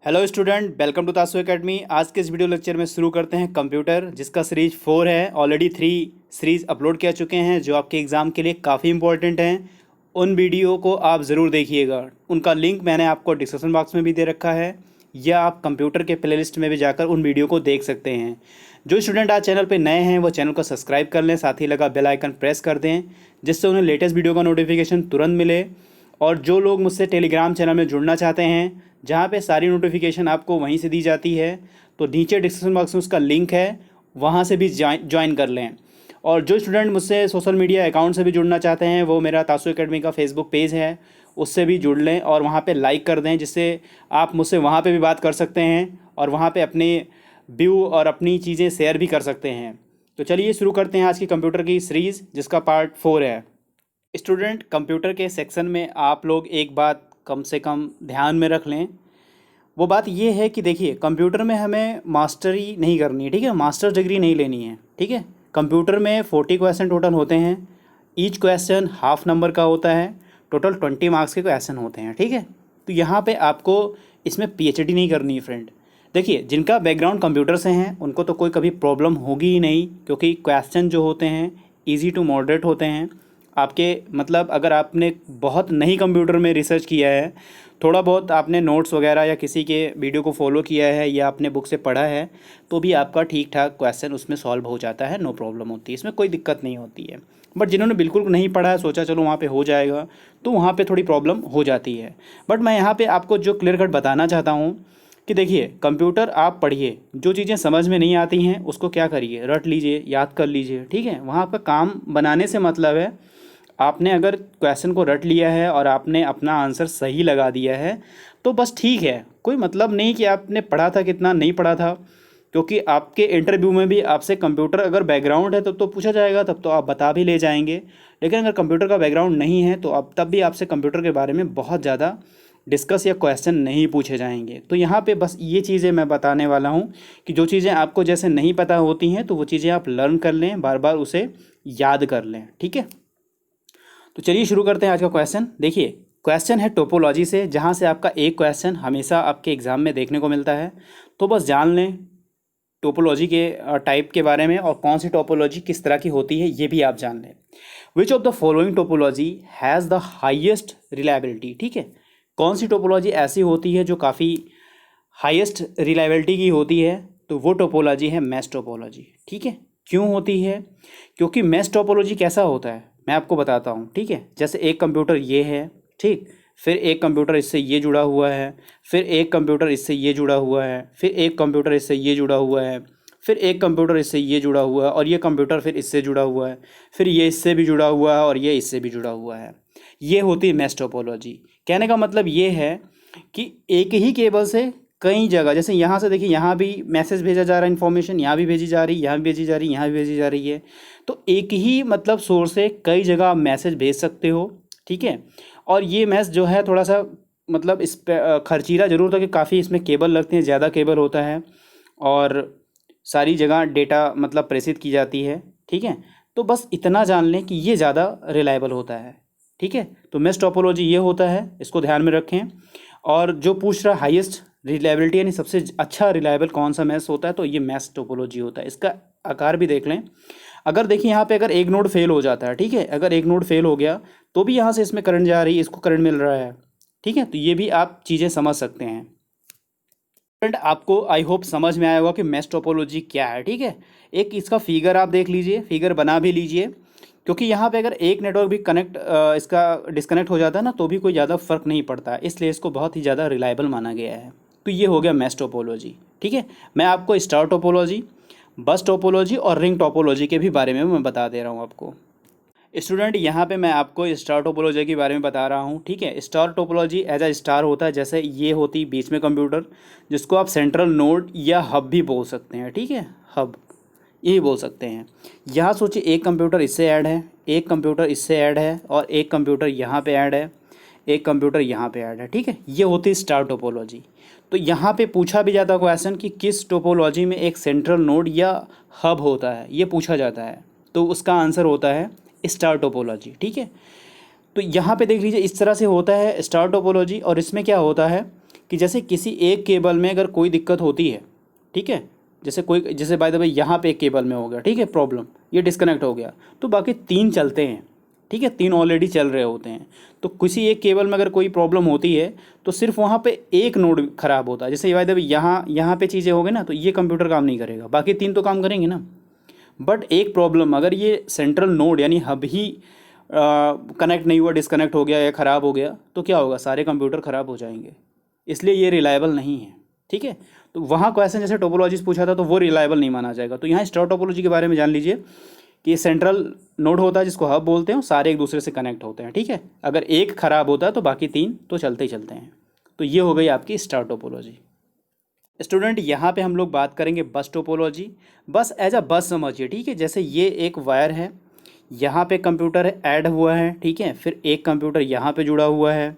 Hello student, welcome to तासु academy. आज के इस वीडियो लेक्चर में शुरू करते हैं कंप्यूटर, जिसका सीरीज 4 है। ऑलरेडी 3 सीरीज अपलोड कर चुके हैं जो आपके एग्ज़ाम के लिए काफ़ी इंपॉर्टेंट हैं। उन वीडियो को आप ज़रूर देखिएगा। उनका लिंक मैंने आपको डिस्क्रिप्शन बॉक्स में भी दे रखा है, या आप कंप्यूटर के प्लेलिस्ट में भी जाकर उन वीडियो को देख सकते हैं। जो स्टूडेंट आज चैनल पर नए हैं वो चैनल को सब्सक्राइब कर लें, साथ ही लगा बेल आइकन प्रेस कर दें, जिससे उन्हें लेटेस्ट वीडियो का नोटिफिकेशन तुरंत मिले। और जो लोग मुझसे टेलीग्राम चैनल में जुड़ना चाहते हैं, जहाँ पे सारी नोटिफिकेशन आपको वहीं से दी जाती है, तो नीचे डिस्क्रिप्शन बॉक्स में उसका लिंक है, वहाँ से भी ज्वाइन कर लें। और जो स्टूडेंट मुझसे सोशल मीडिया अकाउंट से भी जुड़ना चाहते हैं, वो मेरा तासु एकेडमी का फेसबुक पेज है, उससे भी जुड़ लें और वहाँ पे लाइक कर दें, जिससे आप मुझसे वहाँ पे भी बात कर सकते हैं और वहाँ पे अपने व्यू और अपनी चीज़ें शेयर भी कर सकते हैं। तो चलिए शुरू करते हैं आज की कंप्यूटर की सीरीज़, जिसका पार्ट 4 है। स्टूडेंट, कंप्यूटर के सेक्शन में आप लोग एक बात कम से कम ध्यान में रख लें। वो बात ये है कि देखिए, कंप्यूटर में हमें मास्टरी नहीं करनी है, ठीक है। मास्टर डिग्री नहीं लेनी है, ठीक है। कंप्यूटर में 40 क्वेश्चन टोटल होते हैं। ईच क्वेश्चन हाफ नंबर का होता है। टोटल 20 मार्क्स के क्वेश्चन होते हैं, ठीक है। तो यहाँ पे आपको इसमें पीएचडी नहीं करनी है फ्रेंड। देखिए, जिनका बैकग्राउंड कंप्यूटर से हैं उनको तो कोई कभी प्रॉब्लम होगी ही नहीं, क्योंकि क्वेश्चन जो होते हैं ईजी टू मॉडरेट होते हैं। आपके मतलब अगर आपने बहुत नहीं कंप्यूटर में रिसर्च किया है, थोड़ा बहुत आपने नोट्स वगैरह या किसी के वीडियो को फॉलो किया है या आपने बुक से पढ़ा है, तो भी आपका ठीक ठाक क्वेश्चन उसमें सॉल्व हो जाता है, नो प्रॉब्लम होती है, इसमें कोई दिक्कत नहीं होती है। बट जिन्होंने बिल्कुल नहीं पढ़ा है, सोचा चलो वहाँ पे हो जाएगा, तो वहाँ पे थोड़ी प्रॉब्लम हो जाती है। बट मैं यहाँ पे आपको जो क्लियर कट बताना चाहता हूँ कि देखिए, कंप्यूटर आप पढ़िए, जो चीज़ें समझ में नहीं आती हैं उसको क्या करिए, रट लीजिए, याद कर लीजिए, ठीक है। वहाँ आपका काम बनाने से मतलब है, आपने अगर क्वेश्चन को रट लिया है और आपने अपना आंसर सही लगा दिया है तो बस ठीक है। कोई मतलब नहीं कि आपने पढ़ा था कितना नहीं पढ़ा था, क्योंकि आपके इंटरव्यू में भी आपसे कंप्यूटर अगर बैकग्राउंड है तब तो पूछा जाएगा, तब तो आप बता भी ले जाएंगे। लेकिन अगर कंप्यूटर का बैकग्राउंड नहीं है तो अब तब भी आपसे कंप्यूटर के बारे में बहुत ज़्यादा डिस्कस या क्वेश्चन नहीं पूछे जाएंगे। तो यहाँ पे बस ये चीज़ें मैं बताने वाला हूँ कि जो चीज़ें आपको जैसे नहीं पता होती हैं तो वो चीज़ें आप लर्न कर लें, बार बार उसे याद कर लें, ठीक है। तो चलिए शुरू करते हैं आज का क्वेश्चन। देखिए, क्वेश्चन है टोपोलॉजी से, जहाँ से आपका एक क्वेश्चन हमेशा आपके एग्ज़ाम में देखने को मिलता है। तो बस जान लें टोपोलॉजी के टाइप के बारे में, और कौन सी टोपोलॉजी किस तरह की होती है ये भी आप जान लें। विच of the following topology has the highest reliability, ठीक है। कौन सी टोपोलॉजी ऐसी होती है जो काफ़ी हाईएस्ट रिलायबिलिटी की होती है, तो वो टोपोलॉजी है मैश टोपोलॉजी, ठीक है। क्यों होती है? क्योंकि मैश टोपोलॉजी कैसा होता है मैं आपको बताता हूँ, ठीक है। जैसे एक कंप्यूटर ये है, ठीक, फिर एक कंप्यूटर इससे ये जुड़ा हुआ है, फिर एक कंप्यूटर इससे ये जुड़ा हुआ है, फिर एक कंप्यूटर इससे ये जुड़ा हुआ है, फिर एक कंप्यूटर इससे ये जुड़ा हुआ है, और ये कंप्यूटर फिर इससे जुड़ा हुआ है, फिर ये इससे भी जुड़ा हुआ है, और ये इससे भी जुड़ा हुआ है। ये होती है मैश टोपोलॉजी। कहने का मतलब ये है कि एक ही केबल से कई जगह, जैसे यहाँ से देखिए, यहाँ भी मैसेज भेजा जा रहा है, इन्फॉर्मेशन यहाँ भी भेजी जा रही है, यहाँ भी भेजी जा रही है, यहाँ भी भेजी जा रही है। तो एक ही मतलब सोर्स से कई जगह आप मैसेज भेज सकते हो, ठीक है। और ये मैसेज जो है थोड़ा सा मतलब इस पर खर्चीला ज़रूर था कि काफ़ी इसमें केबल लगते हैं, ज़्यादा केबल होता है, और सारी जगह डेटा मतलब प्रेषित की जाती है, ठीक है। तो बस इतना जान लें कि ये ज़्यादा रिलायबल होता है, ठीक है। तो मैश टोपोलॉजी ये होता है, इसको ध्यान में रखें। और जो पूछ रहा हाईएस्ट रिलायबिलिटी यानी सबसे अच्छा रिलायबल कौन सा मैश होता है, तो ये मैश टोपोलॉजी होता है। इसका आकार भी देख लें। अगर देखिए यहाँ पे अगर एक नोड फेल हो जाता है, ठीक है, अगर एक नोड फेल हो गया तो भी यहाँ से इसमें करंट जा रही है, इसको करंट मिल रहा है, ठीक है। तो ये भी आप चीज़ें समझ सकते हैं। फ्रेंड, आपको आई होप समझ में आया होगा कि मैश टोपोलॉजी क्या है, ठीक है। एक इसका फिगर आप देख लीजिए, फिगर बना भी लीजिए, क्योंकि यहाँ पे अगर एक नेटवर्क भी इसका डिस्कनेक्ट हो जाता है ना, तो भी कोई ज़्यादा फर्क नहीं पड़ता, इसलिए इसको बहुत ही ज़्यादा रिलायबल माना गया है। तो ये हो गया मैश टोपोलॉजी, ठीक है। मैं आपको स्टार टोपोलॉजी, बस टोपोलॉजी और रिंग टोपोलॉजी के भी बारे में मैं बता दे रहा हूँ आपको। स्टूडेंट, यहाँ पे मैं आपको स्टार टोपोलॉजी के बारे में बता रहा हूँ, ठीक है। Star topology as a star होता है, जैसे ये होती बीच में कंप्यूटर, जिसको आप सेंट्रल नोड या हब भी बोल सकते हैं, ठीक है, हब यही बोल सकते हैं। यहाँ सोचिए, एक कंप्यूटर इससे ऐड है, एक कंप्यूटर इससे ऐड है, और एक कंप्यूटर यहाँ पे ऐड है, एक कंप्यूटर यहाँ पे ऐड है, ठीक है। ये होती है स्टार टोपोलॉजी। तो यहाँ पे पूछा भी जाता है क्वेश्चन कि किस टोपोलॉजी में एक सेंट्रल नोड या हब होता है, ये पूछा जाता है, तो उसका आंसर होता है स्टार टोपोलॉजी, ठीक है। तो यहाँ पे देख लीजिए, इस तरह से होता है स्टार टोपोलॉजी। और इसमें क्या होता है कि जैसे किसी एक केबल में अगर कोई दिक्कत होती है, ठीक है, जैसे बाय द वे यहाँ पे एक केबल में हो गया, ठीक है, प्रॉब्लम, ये डिस्कनेक्ट हो गया, तो बाकी 3 चलते हैं, ठीक है, 3 ऑलरेडी चल रहे होते हैं। तो किसी एक केबल में अगर कोई प्रॉब्लम होती है तो सिर्फ वहाँ पे एक नोड ख़राब होता है। जैसे बाय द वे यहाँ पे चीज़ें हो गई ना, तो ये कंप्यूटर काम नहीं करेगा, बाकी 3 तो काम करेंगे ना। बट एक प्रॉब्लम, अगर ये सेंट्रल नोड यानी हब ही कनेक्ट नहीं हुआ, डिस्कनेक्ट हो गया या ख़राब हो गया, तो क्या होगा, सारे कंप्यूटर ख़राब हो जाएंगे। इसलिए ये रिलायबल नहीं है, ठीक है। तो वहाँ क्वेश्चन जैसे टोपोलॉजीज पूछा था तो वो रिलायबल नहीं माना जाएगा। तो यहाँ स्टार टोपोलॉजी के बारे में जान लीजिए कि सेंट्रल नोड होता है जिसको हब बोलते हैं, सारे एक दूसरे से कनेक्ट होते हैं, ठीक है। अगर एक ख़राब होता है तो बाकी 3 तो चलते ही चलते हैं। तो ये हो गई आपकी स्टार टोपोलॉजी। स्टूडेंट यहाँ पे हम लोग बात करेंगे बस टोपोलॉजी। बस एज अ बस समझिए, ठीक है। जैसे ये एक वायर है, यहाँ पे कंप्यूटर ऐड हुआ है, ठीक है, फिर एक कंप्यूटर यहाँ पे जुड़ा हुआ है,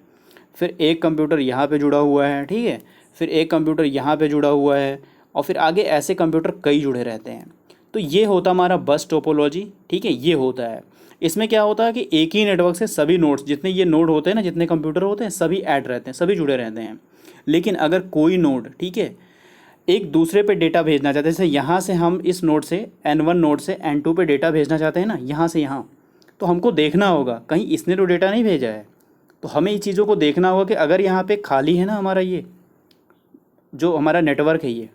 फिर एक कंप्यूटर यहाँ पे जुड़ा हुआ है, ठीक है, फिर एक कंप्यूटर यहाँ पे जुड़ा हुआ है, और फिर आगे ऐसे कंप्यूटर कई जुड़े रहते हैं। तो ये होता हमारा बस टोपोलॉजी, ठीक है, ये होता है। इसमें क्या होता है कि एक ही नेटवर्क से सभी नोड्स, जितने ये नोड होते हैं ना, जितने कंप्यूटर होते हैं, सभी ऐड रहते हैं, सभी जुड़े रहते हैं। लेकिन अगर कोई नोड, ठीक है, एक दूसरे पे डेटा भेजना चाहते हैं, जैसे यहाँ से हम इस नोड से N1 नोड से N2 पे डेटा भेजना चाहते हैं ना, यहाँ से यहाँ, तो हमको देखना होगा कहीं इसने तो डेटा नहीं भेजा है। तो हमें इन चीज़ों को देखना होगा कि अगर यहाँ पे खाली है ना हमारा ये जो हमारा नेटवर्क है, ये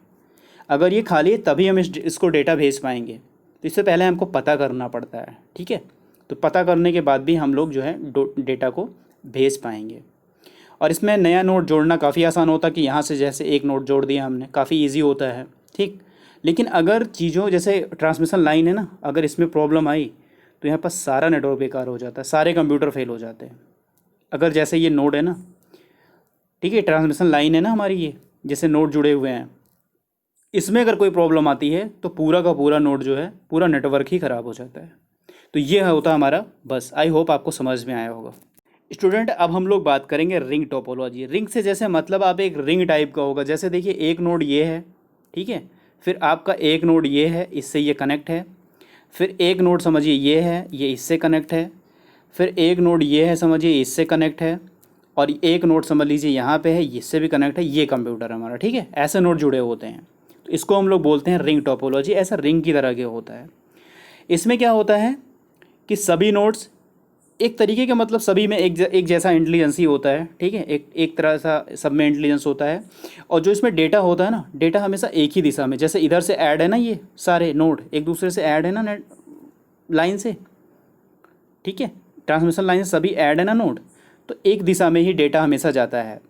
अगर ये खाली है तभी हम इसको डेटा भेज पाएंगे। तो इससे पहले हमको पता करना पड़ता है, ठीक है। तो पता करने के बाद भी हम लोग जो है डेटा को भेज पाएंगे। और इसमें नया नोड जोड़ना काफ़ी आसान होता है कि यहाँ से जैसे एक नोड जोड़ दिया हमने, काफ़ी इजी होता है, ठीक। लेकिन अगर चीज़ों जैसे ट्रांसमिशन लाइन है ना, अगर इसमें प्रॉब्लम आई तो यहाँ पर सारा नेटवर्क बेकार हो जाता है, सारे कंप्यूटर फेल हो जाते हैं। अगर जैसे ये नोड है ना, ठीक है, ट्रांसमिशन लाइन है ना हमारी, ये जैसे नोड जुड़े हुए हैं, इसमें अगर कोई प्रॉब्लम आती है तो पूरा का पूरा नोड जो है, पूरा नेटवर्क ही ख़राब हो जाता है। तो ये होता है हमारा बस। आई होप आपको समझ में आया होगा। स्टूडेंट अब हम लोग बात करेंगे रिंग टोपोलॉजी। रिंग से जैसे मतलब आप एक रिंग टाइप का होगा। जैसे देखिए एक नोड ये है, ठीक है, फिर आपका एक नोड ये है, इससे ये कनेक्ट है, फिर एक नोड समझिए ये है, ये इससे कनेक्ट है, फिर एक नोड ये है समझिए इससे कनेक्ट है, और एक नोड समझ लीजिए यहाँ पे है, इससे भी कनेक्ट है, ये कंप्यूटर हमारा, ठीक है। ऐसे नोड जुड़े होते हैं, तो इसको हम लोग बोलते हैं रिंग टोपोलॉजी। ऐसा रिंग की तरह के होता है। इसमें क्या होता है कि सभी नोड्स एक तरीके का, मतलब सभी में एक जैसा इंटेलिजेंस ही होता है, ठीक है, एक तरह सा सब में इंटेलिजेंस होता है। और जो इसमें डेटा होता है ना, डेटा हमेशा एक ही दिशा में, जैसे इधर से ऐड है ना, ये सारे नोड एक दूसरे से ऐड है ना नेट लाइन से, ठीक है, ट्रांसमिशन लाइन से सभी ऐड है ना नोड, तो एक दिशा में ही डेटा हमेशा जाता है।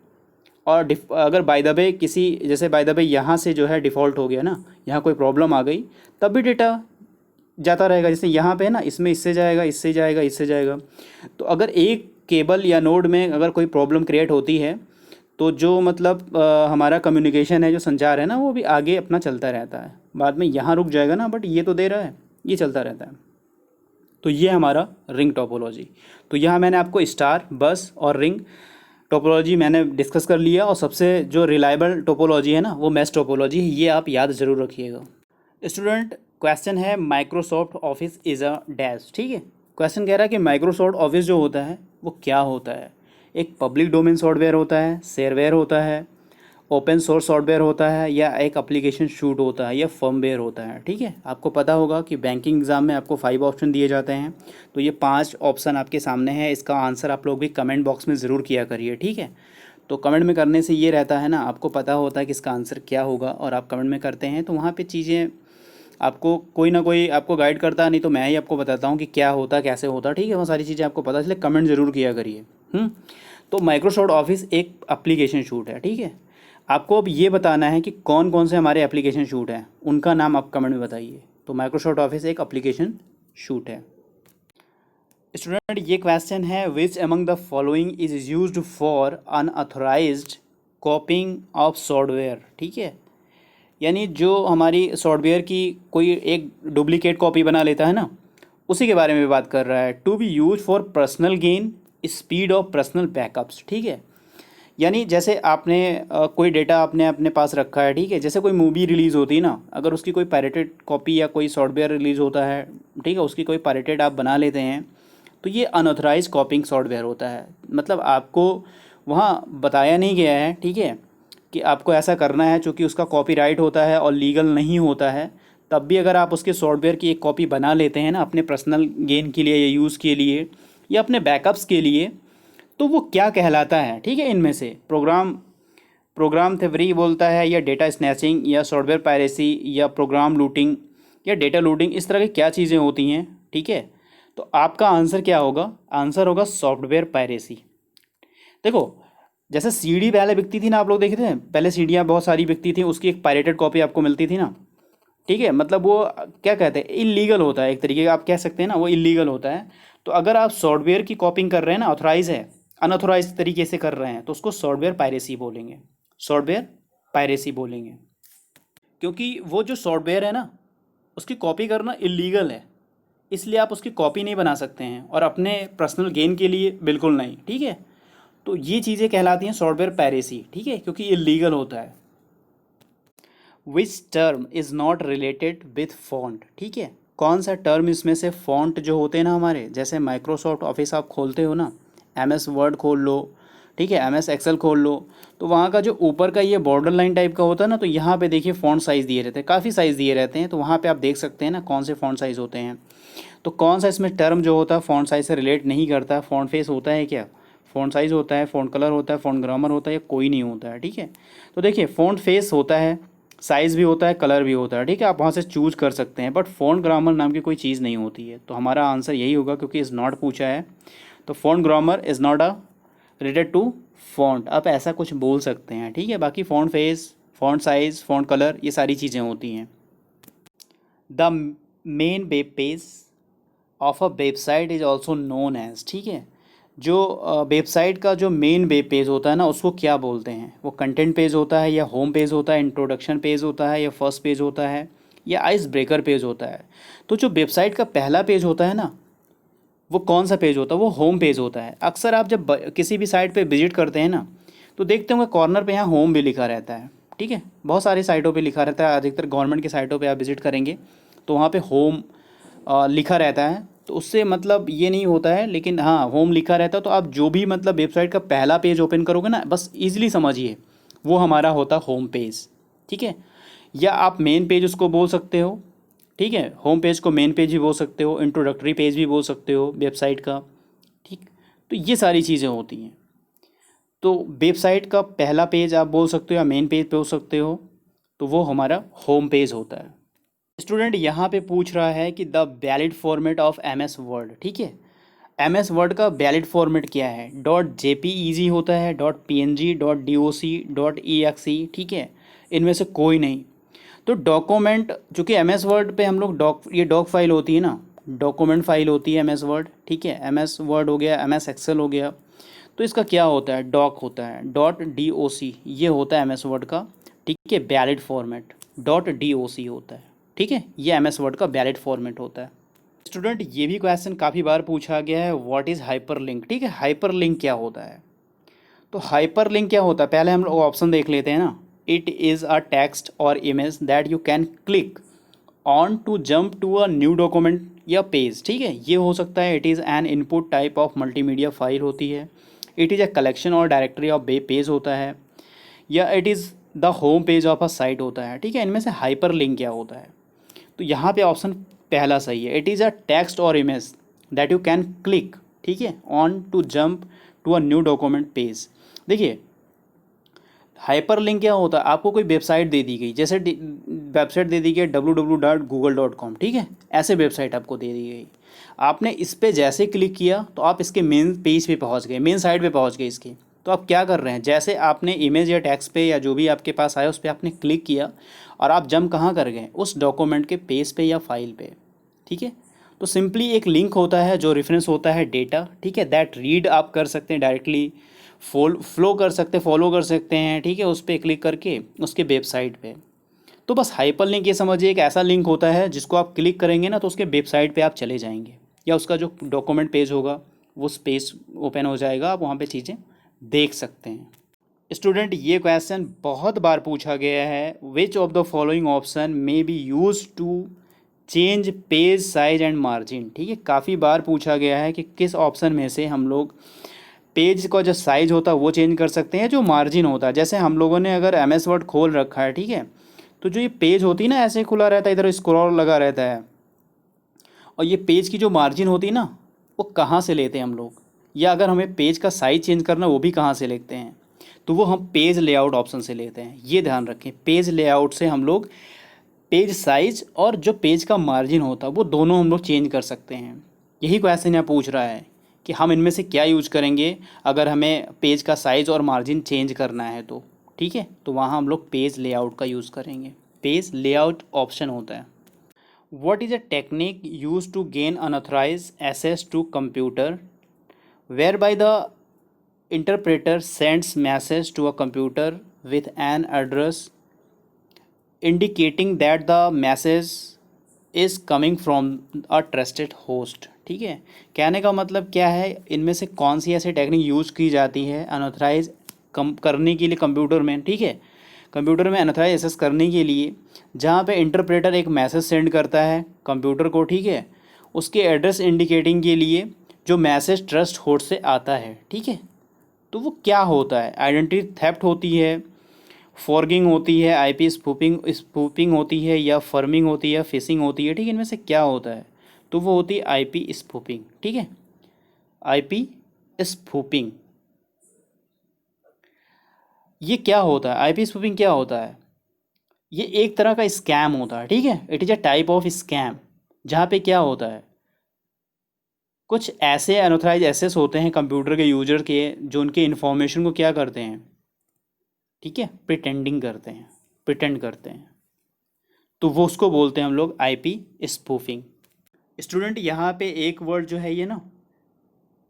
और अगर बाय द वे किसी, जैसे बाय द वे यहाँ से जो है डिफ़ॉल्ट हो गया ना, यहाँ कोई प्रॉब्लम आ गई, तब भी डेटा जाता रहेगा। जैसे यहाँ पे है ना, इसमें इससे जाएगा, इससे जाएगा, इससे जाएगा। तो अगर एक केबल या नोड में अगर कोई प्रॉब्लम क्रिएट होती है तो जो मतलब हमारा कम्युनिकेशन है, जो संचार है ना, वो भी आगे अपना चलता रहता है। बाद में यहाँ रुक जाएगा ना, बट ये तो दे रहा है, ये चलता रहता है। तो ये हमारा रिंग टोपोलॉजी। तो यहाँ मैंने आपको स्टार, बस और रिंग टोपोलॉजी मैंने डिस्कस कर लिया। और सबसे जो रिलायबल टोपोलॉजी है ना, वो मैश टोपोलॉजी है। ये आप याद ज़रूर रखिएगा। स्टूडेंट क्वेश्चन है Microsoft office is a dash, ठीक है। क्वेश्चन कह रहा है कि माइक्रोसॉफ्ट ऑफिस जो होता है वो क्या होता है। एक पब्लिक डोमेन सॉफ्टवेयर होता है, शेयरवेयर होता है, ओपन सोर्स सॉफ्टवेयर होता है, या एक एप्लीकेशन शूट होता है, या फर्मवेयर होता है, ठीक है। आपको पता होगा कि बैंकिंग एग्ज़ाम में आपको 5 ऑप्शन दिए जाते हैं। तो ये 5 ऑप्शन आपके सामने है। इसका आंसर आप लोग भी कमेंट बॉक्स में ज़रूर किया करिए, ठीक है। तो कमेंट में करने से ये रहता है ना, आपको पता होता है कि इसका आंसर क्या होगा, और आप कमेंट में करते हैं तो वहाँ पर चीज़ें आपको कोई ना कोई आपको गाइड करता है। नहीं तो मैं ही आपको बताता हूँ कि क्या होता, कैसे होता, ठीक है। वो सारी चीज़ें आपको पता, इसलिए कमेंट ज़रूर किया करिए। तो माइक्रोसॉफ्ट ऑफिस एक एप्लीकेशन शूट है, ठीक है। आपको अब ये बताना है कि कौन कौन से हमारे एप्लीकेशन शूट हैं, उनका नाम आप कमेंट में बताइए। तो माइक्रोसॉफ्ट ऑफिस एक एप्लीकेशन शूट है। स्टूडेंट ये क्वेश्चन है, which among the following is used for unauthorised copying of software, ठीक है। यानी जो हमारी सॉफ्टवेयर की कोई एक डुप्लीकेट कॉपी बना लेता है ना, उसी के बारे में बात कर रहा है। To be use for personal gain, speed of personal backups, ठीक है। यानी जैसे आपने कोई डेटा आपने अपने पास रखा है, ठीक है। जैसे कोई मूवी रिलीज़ होती है ना, अगर उसकी कोई पायरेटेड कॉपी या कोई सॉफ्टवेयर रिलीज़ होता है, ठीक है, उसकी कोई पायरेटेड आप बना लेते हैं, तो ये अनऑथराइज कॉपिंग सॉफ्टवेयर होता है। मतलब आपको वहाँ बताया नहीं गया है, ठीक है, कि आपको ऐसा करना है, चूँकि उसका कॉपीराइट होता है और लीगल नहीं होता है, तब भी अगर आप उसके सॉफ्टवेयर की एक कॉपी बना लेते हैं ना अपने पर्सनल गेन के लिए या यूज़ के लिए या अपने बैकअप्स के लिए, तो वो क्या कहलाता है, ठीक है। इनमें से प्रोग्राम थेवरी बोलता है, या डेटा स्नैचिंग, या सॉफ्टवेयर पायरेसी, या प्रोग्राम लूटिंग, या डेटा लूटिंग, इस तरह की क्या चीज़ें होती हैं, ठीक है। तो आपका आंसर क्या होगा? आंसर होगा सॉफ्टवेयर पायरेसी। देखो, जैसे सीडी पहले बिकती थी ना, आप लोग देखे थे पहले सीडियाँ बहुत सारी बिकती थी, उसकी एक पायरेटेड कॉपी आपको मिलती थी ना, ठीक है। मतलब वो क्या कहते हैं, इलीगल होता है एक तरीके का, आप कह सकते हैं ना, वो इलीगल होता है। तो अगर आप सॉफ्टवेयर की कॉपिंग कर रहे हैं ना, ऑथराइज है, अनऑथराइज तरीके से कर रहे हैं, तो उसको सॉफ्टवेयर पायरेसी बोलेंगे, सॉफ्टवेयर पायरेसी बोलेंगे। क्योंकि वो जो सॉफ्टवेयर है ना, उसकी कॉपी करना इलीगल है, इसलिए आप उसकी कॉपी नहीं बना सकते हैं, और अपने पर्सनल गेन के लिए बिल्कुल नहीं, ठीक है। तो ये चीज़ें कहलाती हैं सॉफ्टवेयर पायरेसी, ठीक है, क्योंकि इलीगल होता है। Which term is not related with font, ठीक है। कौन सा टर्म इसमें से, फॉन्ट जो होते हैं ना हमारे, जैसे माइक्रोसॉफ्ट ऑफिस आप खोलते हो ना, MS वर्ड खोल लो, ठीक है, MS एक्सेल खोल लो, तो वहाँ का जो ऊपर का ये बॉर्डर लाइन टाइप का होता है ना, तो यहाँ पे देखिए फ़ॉन्ट साइज़ दिए रहते हैं, काफ़ी साइज़ दिए रहते हैं, तो वहाँ पे आप देख सकते हैं ना कौन से फ़ॉन्ट साइज़ होते हैं। तो कौन सा इसमें टर्म जो होता है फ़ॉन्ट साइज़ से रिलेट नहीं करता, फ़ॉन्ट फेस होता है क्या, फ़ॉन्ट साइज़ होता है, फ़ॉन्ट कलर होता है, फ़ॉन्ट ग्रामर होता है, या कोई नहीं होता है, ठीक है। तो देखिए, फ़ॉन्ट फेस होता है, साइज़ भी होता है, कलर भी होता है, ठीक है, आप वहाँ से चूज़ कर सकते हैं, बट फ़ॉन्ट ग्रामर नाम की कोई चीज़ नहीं होती है। तो हमारा आंसर यही होगा, क्योंकि इज़ नॉट पूछा है, तो font grammar is not a related to font, आप ऐसा कुछ बोल सकते हैं, ठीक है। बाकी font face, font size, font colour, ये सारी चीज़ें होती हैं। The main web page of a website is also known as, ठीक है। जो वेबसाइट का जो मेन वेब पेज होता है ना, उसको क्या बोलते हैं? वो कंटेंट पेज होता है, या होम पेज होता है, इंट्रोडक्शन पेज होता है, या फर्स्ट पेज होता है, या आइस ब्रेकर पेज होता है? तो जो वेबसाइट का पहला पेज होता है ना, वो कौन सा पेज होता है? वो होम पेज होता है। अक्सर आप जब किसी भी साइट पे विजिट करते हैं ना, तो देखते होंगे कॉर्नर पे यहाँ होम भी लिखा रहता है, ठीक है। बहुत सारी साइटों पे लिखा रहता है, अधिकतर गवर्नमेंट की साइटों पे आप विजिट करेंगे तो वहाँ पे होम लिखा रहता है। तो उससे मतलब ये नहीं होता है, लेकिन हाँ, होम लिखा रहता है, तो आप जो भी मतलब वेबसाइट का पहला पेज ओपन करोगे ना, बस ईजिली समझिए वो हमारा होता होम पेज, ठीक है। या आप मेन पेज उसको बोल सकते हो, ठीक है, होम पेज को मेन पेज भी बोल सकते हो, इंट्रोडक्टरी पेज भी बोल सकते हो वेबसाइट का, ठीक। तो ये सारी चीज़ें होती हैं। तो वेबसाइट का पहला पेज आप बोल सकते हो या मेन पेज पे हो सकते हो, तो वो हमारा होम पेज होता है। स्टूडेंट यहाँ पे पूछ रहा है कि the valid format of MS word, ठीक है। MS वर्ड का वैलिड फॉर्मेट क्या है? .jpeg होता है, .png, .doc, .exe, ठीक है, इनमें से कोई नहीं। तो डॉक्यूमेंट, चूँकि MS वर्ड पे हम लोग ये डॉक फाइल होती है ना, डॉक्यूमेंट फाइल होती है MS वर्ड, ठीक है। MS वर्ड हो गया, MS एक्सेल हो गया, तो इसका क्या होता है? डॉक होता है, .doc, ये होता है MS वर्ड का, ठीक है, वैलिड फॉर्मेट .doc होता है, ठीक है। ये MS वर्ड का वैलिड फॉर्मेट होता है। स्टूडेंट, ये भी क्वेश्चन काफ़ी बार पूछा गया है, व्हाट इज़ हाइपरलिंक, ठीक है। हाइपरलिंक क्या होता है? तो हाइपरलिंक क्या होता है, पहले हम लोग ऑप्शन देख लेते हैं ना। इट इज़ अ टेक्स्ट और image that you can click on to jump to a new document या पेज, ठीक है, ये हो सकता है। It is an input type of multimedia file होती है। इट इज़ अ कलेक्शन और डायरेक्टरी ऑफ पेज होता है, या it is the home page of a site होता है, ठीक है। इनमें से हाइपर लिंक क्या होता है? तो यहाँ पे ऑप्शन पहला सही है। इट इज़ अ टेक्स्ट और image that you can click, ठीक है, on to jump to a new document page. देखिए, हाइपर लिंक क्या होता है? आपको कोई वेबसाइट दे दी गई, जैसे वेबसाइट दे दी गई www.google.com, ठीक है, ऐसे वेबसाइट आपको दे दी गई। आपने इस पे जैसे क्लिक किया तो आप इसके मेन पेज पे पहुंच गए, मेन साइट पे पहुंच गए इसकी। तो आप क्या कर रहे हैं, जैसे आपने इमेज या टेक्स्ट पे या जो भी आपके पास आया उस पर आपने क्लिक किया, और आप जंप कहाँ कर गए? उस डॉक्यूमेंट के पेज पे या फाइल पे, ठीक है। तो सिंपली एक लिंक होता है जो रेफरेंस होता है डेटा, ठीक है, दैट रीड आप कर सकते हैं डायरेक्टली, फॉलो कर सकते हैं, ठीक है, उस पर क्लिक करके उसके वेबसाइट पे। तो बस हाइपर लिंक ये समझिए एक ऐसा लिंक होता है जिसको आप क्लिक करेंगे ना, तो उसके वेबसाइट पे आप चले जाएंगे, या उसका जो डॉक्यूमेंट पेज होगा वो पेज ओपन हो जाएगा, आप वहाँ पे चीज़ें देख सकते हैं। स्टूडेंट, ये क्वेश्चन बहुत बार पूछा गया है, which of the following option may be use to change page size and margin, ठीक है, काफ़ी बार पूछा गया है कि किस ऑप्शन में से हम लोग पेज का जो साइज़ होता है वो चेंज कर सकते हैं, जो मार्जिन होता है। जैसे हम लोगों ने अगर MS वर्ड खोल रखा है, ठीक है, तो जो ये पेज होती है ना, ऐसे खुला रहता है, इधर स्क्रॉल लगा रहता है, और ये पेज की जो मार्जिन होती है ना, वो कहाँ से लेते हैं हम लोग, या अगर हमें पेज का साइज़ चेंज करना वो भी कहाँ से लेते हैं, तो वो हम पेज लेआउट ऑप्शन से लेते हैं। ये ध्यान रखें, पेज लेआउट से हम लोग पेज साइज और जो पेज का मार्जिन होता है वो दोनों हम लोग चेंज कर सकते हैं। यही क्वेश्चन यहाँ पूछ रहा है कि हम इनमें से क्या यूज करेंगे अगर हमें पेज का साइज़ और मार्जिन चेंज करना है तो, ठीक है, तो वहाँ हम लोग पेज लेआउट का यूज़ करेंगे। पेज लेआउट ऑप्शन होता है। What is a technique use to gain unauthorise access to computer whereby the interpreter sends message to a computer with an address indicating that the message is coming from a trusted host। ठीक है, कहने का मतलब क्या है, इनमें से कौन सी ऐसी टेक्निक यूज़ की जाती है अनऑथराइज करने के लिए कंप्यूटर में, ठीक है, कंप्यूटर में अनऑथराइज एक्सेस करने के लिए, जहाँ पे इंटरप्रेटर एक मैसेज सेंड करता है कंप्यूटर को, ठीक है, उसके एड्रेस इंडिकेटिंग के लिए जो मैसेज ट्रस्ट होस्ट से आता है, ठीक है, तो वो क्या होता है, आइडेंटिटी थेफ्ट होती है, फॉर्गिंग होती है, IP स्पूपिंग होती है, या फर्मिंग होती है, फिशिंग होती है, ठीक है, इनमें से क्या होता है, तो वो होती है IP स्पूपिंग। ठीक है, IP स्पूपिंग ये क्या होता है, IP स्पूपिंग क्या होता है, ये एक तरह का स्कैम होता है। ठीक है, it is a type of scam, जहाँ पे क्या होता है, कुछ ऐसे अनऑथराइज एक्सेस होते हैं कंप्यूटर के यूजर के जो उनके इन्फॉर्मेशन को क्या करते हैं, ठीक है, प्रिटेंडिंग करते हैं, प्रिटेंड करते हैं, तो वो उसको बोलते हैं हम लोग IP स्पूफिंग। स्टूडेंट यहाँ पे एक वर्ड जो है ये ना,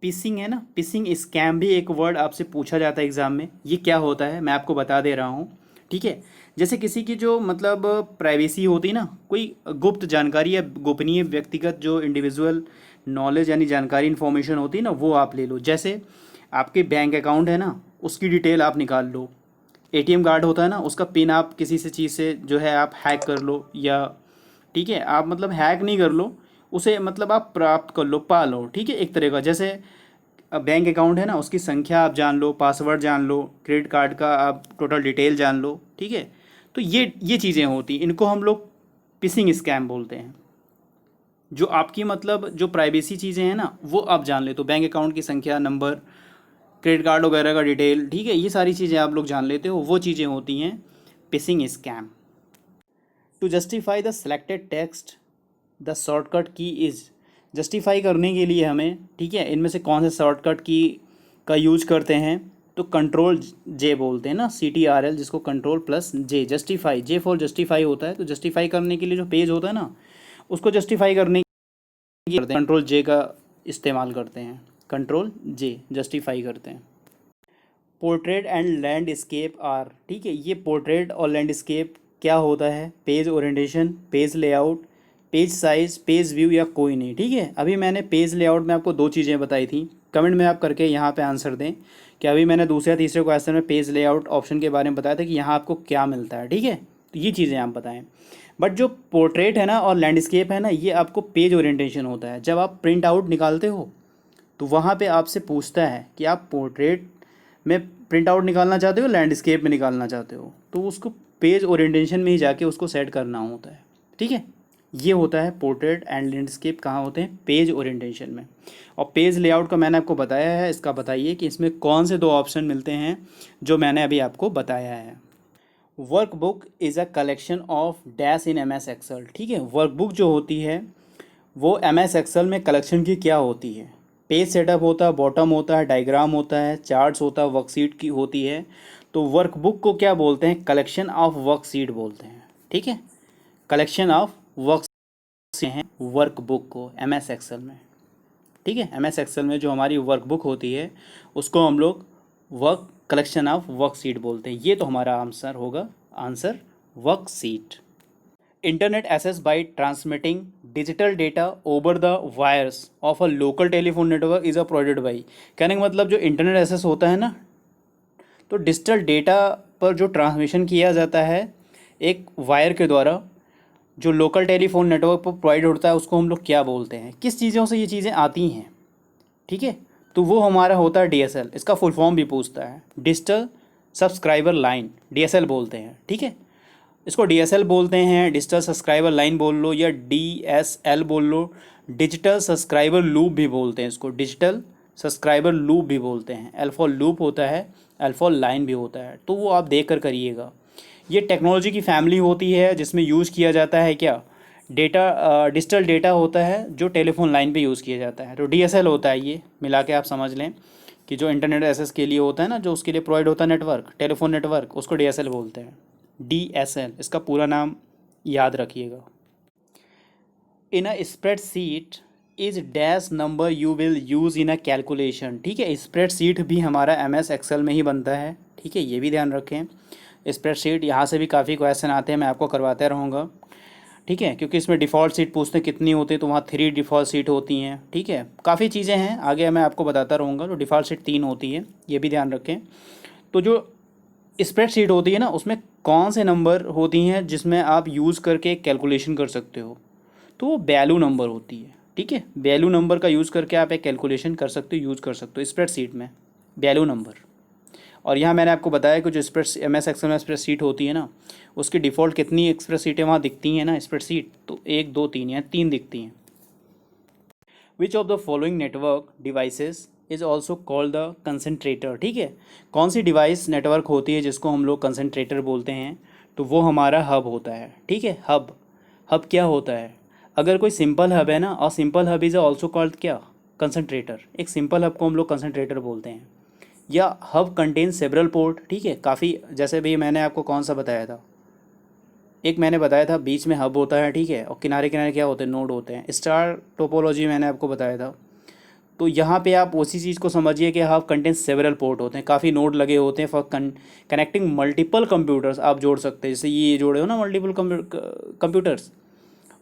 पिसिंग है ना, पिसिंग स्कैम भी एक वर्ड आपसे पूछा जाता है एग्ज़ाम में। ये क्या होता है मैं आपको बता दे रहा हूँ। ठीक है, जैसे किसी की जो मतलब प्राइवेसी होती है ना, कोई गुप्त जानकारी या गोपनीय व्यक्तिगत जो इंडिविजुअल नॉलेज यानी जानकारी इन्फॉर्मेशन होती है ना, वो आप ले लो। जैसे आपके बैंक अकाउंट है ना, उसकी डिटेल आप निकाल लो, ATM कार्ड होता है ना, उसका पिन आप किसी से चीज़ से जो है आप हैक कर लो, या ठीक है आप मतलब हैक नहीं कर लो, उसे मतलब आप प्राप्त कर लो, पा लो। ठीक है, एक तरह का जैसे बैंक अकाउंट है ना, उसकी संख्या आप जान लो, पासवर्ड जान लो, क्रेडिट कार्ड का आप टोटल डिटेल जान लो। ठीक है, तो ये चीज़ें होती, इनको हम लोग पिसिंग स्कैम बोलते हैं। जो आपकी मतलब जो प्राइवेसी चीज़ें हैं ना, वो आप जान ले, तो बैंक अकाउंट की संख्या, नंबर, क्रेडिट कार्ड वगैरह का डिटेल, ठीक है, ये सारी चीज़ें आप लोग जान लेते हो, वो चीज़ें होती हैं phishing scam. To justify the selected text the shortcut key is, justify करने के लिए हमें, ठीक है, इनमें से कौन से शॉर्टकट की का यूज करते हैं, तो Ctrl+J बोलते हैं ना, CTRL, जिसको Ctrl+J, justify, J for justify होता है। तो जस्टिफाई करने के लिए जो पेज होता है ना, उसको जस्टिफाई करने के लिए Ctrl+J का इस्तेमाल करते हैं, Ctrl+J जस्टिफाई करते हैं। पोर्ट्रेट एंड लैंडस्केप आर, ठीक है, ये पोर्ट्रेट और लैंडस्केप क्या होता है, page orientation, page layout, page size, page view, या कोई नहीं। ठीक है, अभी मैंने पेज लेआउट में आपको दो चीज़ें बताई थी, कमेंट में आप करके यहाँ पे आंसर दें कि अभी मैंने दूसरे तीसरे क्वेश्चन में पेज लेआउट ऑप्शन के बारे में बताया था कि यहाँ आपको क्या मिलता है। ठीक है, तो ये चीज़ें आप बताएं। बट जो पोर्ट्रेट है ना और लैंडस्केप है ना, ये आपको पेज ओरिएंटेशन होता है। जब आप प्रिंट आउट निकालते हो तो वहाँ पे आपसे पूछता है कि आप पोर्ट्रेट में प्रिंट आउट निकालना चाहते हो, लैंडस्केप में निकालना चाहते हो, तो उसको पेज ओरिएंटेशन में ही जाके उसको सेट करना होता है। ठीक है, ये होता है पोर्ट्रेट एंड लैंडस्केप, कहाँ होते हैं, पेज ओरिएंटेशन में। और पेज लेआउट का मैंने आपको बताया है, इसका बताइए कि इसमें कौन से दो ऑप्शन मिलते हैं जो मैंने अभी आपको बताया है। Workbook is a collection of dash in MS Excel. ठीक है, वर्कबुक जो होती है वो MS एक्सेल में कलेक्शन की क्या होती है, पेज सेटअप होता है, बॉटम होता है, डायग्राम होता है, चार्ट्स होता है, वर्कशीट की होती है। तो वर्कबुक को क्या बोलते हैं, कलेक्शन ऑफ वर्कशीट बोलते हैं। ठीक है, कलेक्शन ऑफ वर्क हैं वर्कबुक को MS एक्सेल में। ठीक है, MS एक्सेल में जो हमारी वर्कबुक होती है उसको हम लोग वर्क कलेक्शन ऑफ वर्कशीट बोलते हैं। ये तो हमारा आंसर होगा, answer worksheet. Internet access by transmitting digital data over the wires of a local telephone network is a provided by, कहने का मतलब जो इंटरनेट एक्सेस होता है ना, तो डिजिटल डेटा पर जो ट्रांसमिशन किया जाता है एक वायर के द्वारा, जो लोकल टेलीफोन नेटवर्क पर प्रोवाइड होता है, उसको हम लोग क्या बोलते हैं, किस चीज़ों से ये चीज़ें आती हैं। ठीक है, तो वो हमारा होता है DSL। इसका फुल फॉर्म भी पूछता है, डिजिटल सब्सक्राइबर लाइन, DSL बोलते हैं, ठीक है। इसको DSL बोलते हैं, डिजिटल सब्सक्राइबर लाइन बोल लो या DSL बोल लो। डिजिटल सब्सक्राइबर लूप भी बोलते हैं इसको, डिजिटल सब्सक्राइबर लूप भी बोलते हैं। एल फॉर लूप होता है, एल फॉर लाइन भी होता है, तो वो आप देख कर करिएगा। ये टेक्नोलॉजी की फैमिली होती है जिसमें यूज़ किया जाता है क्या, डेटा, डिजिटल डेटा होता है जो टेलीफोन लाइन पे यूज़ किया जाता है। तो DSL होता है, ये मिला के आप समझ लें कि जो इंटरनेट एक्सेस के लिए होता है ना, जो उसके लिए प्रोवाइड होता है नेटवर्क, टेलीफोन नेटवर्क, उसको DSL बोलते हैं। DSL इसका पूरा नाम याद रखिएगा। In a spreadsheet is dash number you will use in a calculation, ठीक है। स्प्रेडशीट भी हमारा MS एक्सेल में ही बनता है, ठीक है, ये भी ध्यान रखें। स्प्रेडशीट यहाँ से भी काफ़ी क्वेश्चन आते हैं, मैं आपको करवाता रहूँगा, ठीक है, क्योंकि इसमें डिफ़ॉल्ट सीट पूछते हैं कितनी होती है, तो वहाँ 3 डिफ़ॉल्ट सीट होती हैं, ठीक है। काफ़ी चीज़ें हैं, आगे मैं आपको बताता रहूँगा। तो डिफ़ॉल्ट सीट 3 होती है, ये भी ध्यान रखें। तो जो स्प्रेडशीट होती है ना, उसमें कौन से नंबर होती हैं जिसमें आप यूज़ करके कैलकुलेशन कर सकते हो, तो वो वैल्यू नंबर होती है, ठीक है। वैल्यू नंबर का यूज़ करके आप एक कैलकुलेशन कर सकते हो, यूज़ कर सकते हो स्प्रेडशीट में वैल्यू नंबर। और यहाँ मैंने आपको बताया कि जो MS एक्सेल में स्प्रेडशीट होती है ना, उसकी डिफ़ॉल्ट कितनी स्प्रेडशीटें वहाँ दिखती हैं ना स्प्रेडशीट, तो 1 2 3 या 3 दिखती हैं। विच of the following network devices is also called the concentrator, ठीक है। कौन सी डिवाइस नेटवर्क होती है जिसको हम लोग कंसनट्रेटर बोलते हैं, तो वो हमारा हब होता है, ठीक है। हब क्या होता है, अगर कोई सिंपल हब है ना, और simple hub is also called क्या, कंसनट्रेटर। एक सिंपल हब को हम लोग कंसनट्रेटर बोलते हैं। या हब कंटेन सेवरल पोर्ट, ठीक है, काफ़ी, जैसे भी मैंने आपको कौन सा बताया था, एक मैंने बताया था बीच में हब होता है, ठीक है, और किनारे किनारे क्या होते हैं, नोड होते हैं। स्टार टोपोलॉजी मैंने आपको बताया था। तो यहाँ पे आप उसी चीज़ को समझिए कि हब कंटेन सेवरल पोर्ट होते हैं, काफ़ी नोड लगे होते हैं फॉर कनेक्टिंग मल्टीपल कंप्यूटर्स, आप जोड़ सकते हैं, जैसे ये जोड़े हो ना मल्टीपल कंप्यूटर्स,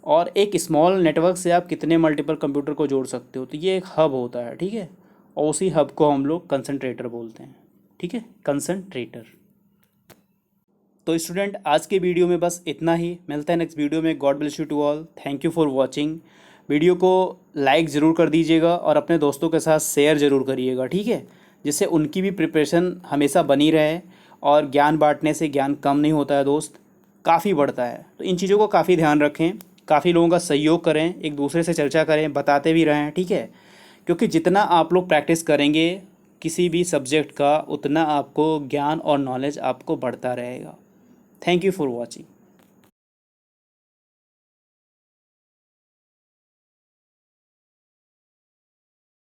और एक स्मॉल नेटवर्क से आप कितने मल्टीपल कंप्यूटर को जोड़ सकते हो, तो ये एक हब होता है, ठीक है। और उसी हब को हम लोग कंसनट्रेटर बोलते हैं, ठीक है, कंसनट्रेटर। तो स्टूडेंट, आज के वीडियो में बस इतना ही, मिलता है नेक्स्ट वीडियो में। God bless you to all, thank you for watching. Video को लाइक ज़रूर कर दीजिएगा और अपने दोस्तों के साथ शेयर ज़रूर करिएगा, ठीक है, जिससे उनकी भी प्रिपरेशन हमेशा बनी रहे। और ज्ञान बांटने से ज्ञान कम नहीं होता है दोस्त, काफ़ी बढ़ता है। तो इन चीज़ों को काफ़ी ध्यान रखें, काफ़ी लोगों का सहयोग करें, एक दूसरे से चर्चा करें, बताते भी रहें, ठीक है। क्योंकि जितना आप लोग प्रैक्टिस करेंगे किसी भी सब्जेक्ट का, उतना आपको ज्ञान और नॉलेज आपको बढ़ता रहेगा। Thank you for watching.